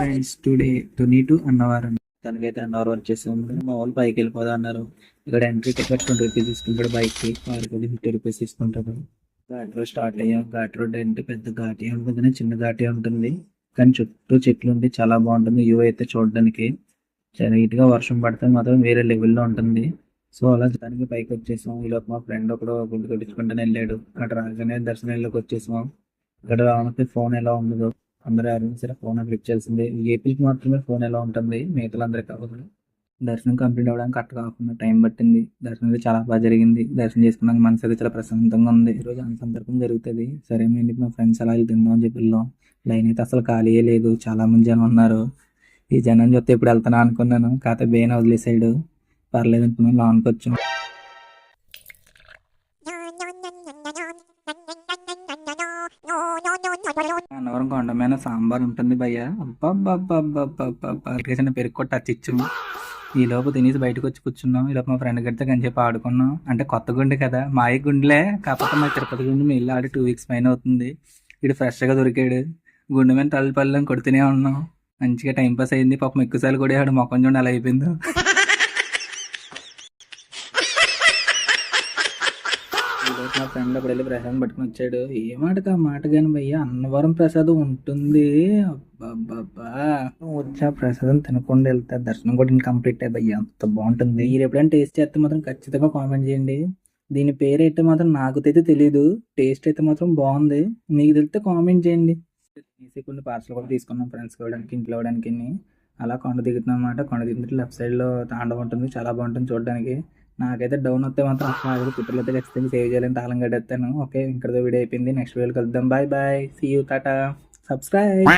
Friends today 22 Annavaram తనకైతే అన్నవరం వచ్చేసాం. మా వాళ్ళు పైకి వెళ్ళిపోదా అన్నారు. ఇక్కడ ఎంట్రీ టికెట్ 20 రూపీస్ తీసుకుంటాడు. బైక్ కి కార్కి 50 రూపీస్ తీసుకుంటాడు. ఘాట్ రోడ్ స్టార్ట్ అయ్యాం. ఘాట్ రోడ్ అంటే పెద్ద ఘాటి ఉంటుంది, చిన్న ఘాటి ఉంటుంది, కానీ చుట్టూ చెట్లు ఉండి చాలా బాగుంటుంది. వ్యూ అయితే చూడడానికి చాలా నీట్ గా. వర్షం పడితే మాత్రం వేరే లెవెల్లో ఉంటుంది. సో అలా దానికి పైకి వచ్చేసాం. ఈలోపు మా ఫ్రెండ్ ఒకడు గుండు కొట్టించుకుంటానే వెళ్ళాడు. అక్కడ రాగానే దర్శనంలోకి వచ్చేసాం. ఇక్కడ రావడానికి ఫోన్ ఎలా ఉండదు, అందరూ ఎవరైనా సరే ఫోన్ క్లిక్ చేయాల్సిందే. ఏపీకి మాత్రమే ఫోన్ ఎలా ఉంటుంది, మిగతాలందరికీ కావాలి. దర్శనం కంప్లీట్ అవ్వడానికి కరెక్ట్ కాకుండా టైం పట్టింది. దర్శనం అయితే చాలా బాగా జరిగింది. దర్శనం చేసుకున్నాక మనసు అయితే చాలా ప్రశాంతంగా ఉంది. ఈరోజు అన్న సందర్భం జరుగుతుంది. సరే మేము మా ఫ్రెండ్స్ అలా వెళ్తుందాం అని చెప్పి వెళ్ళాం. లైన్ అయితే అసలు ఖాళీయే లేదు, చాలా మంది జనం ఉన్నారు. ఈ జనం చూస్తే ఎప్పుడు వెళ్తానా అనుకున్నాను, కాకపోతే బేన వదిలేసాడు. పర్లేదు అనుకున్నాను, లోనికి వచ్చాం. అన్నవరం కొండ మీద సాంబార్ ఉంటుంది భయ్య, చిన్న పెరుగు కొట్టి టచ్. ఈ లోపు తినేసి బయటకు వచ్చి కూర్చున్నాం. ఈ లోపు మా ఫ్రెండ్ గడితే కొంచెంసేపు ఆడుకున్నాం. అంటే కొత్త గుండె కదా, మాయ గుండెలే, కాకపోతే మా తిరుపతి గుండె మేము ఇల్లు ఆడి 2 వీక్స్ పైన అవుతుంది. ఇటు ఫ్రెష్గా దొరికాడు. గుండె మీద పళ్ళని కొడుతూనే ఉన్నాం. మంచిగా టైం పాస్ అయింది. పాపం ఎక్కువసార్లు కూడా ఆడు మొక్కం చూడండి అలా అయిపోయిందో. మా ఫ్రెండ్ అప్పుడు వెళ్ళి ప్రసాదం పట్టుకుని వచ్చాడు. ఏ మాటకి ఆ మాట కానీ భయ్య, అన్నవరం ప్రసాదం ఉంటుంది. అబ్బాబ్బా వచ్చా ప్రసాదం తినకుండా వెళ్తే దర్శనం కూడా ఇన్కంప్లీట్ భయ్య, అంత బాగుంటుంది. మీరు ఎప్పుడైనా టేస్ట్ చేస్తే మాత్రం ఖచ్చితంగా కామెంట్ చేయండి. దీని పేరు అయితే మాత్రం నాకైతే తెలీదు, టేస్ట్ అయితే మాత్రం బాగుంది. మీకు తెలిస్తే కామెంట్ చేయండి. కొన్ని పార్సల్ కూడా తీసుకున్నాం ఫ్రెండ్స్ ఇవ్వడానికి, ఇంట్లో ఇవ్వడానికి. అలా కొండ దిగుతున్నాం అన్నమాట. కొండ దిగుతుంటే లెఫ్ట్ సైడ్ లో తాండవం ఉంటుంది, చాలా బాగుంటుంది చూడడానికి. నాకైతే డౌన్ వస్తే మాత్రం అసలు పిట్టలు అయితే ఖచ్చితంగా సేవ్ చేయాలని తాళం కట్టేస్తాను. ఓకే, ఇక్కడ వీడియో అయిపోయింది. నెక్స్ట్ వీడియో కలుద్దాం. బాయ్ బాయ్, సీ యూ, టాటా, సబ్స్క్రైబ్.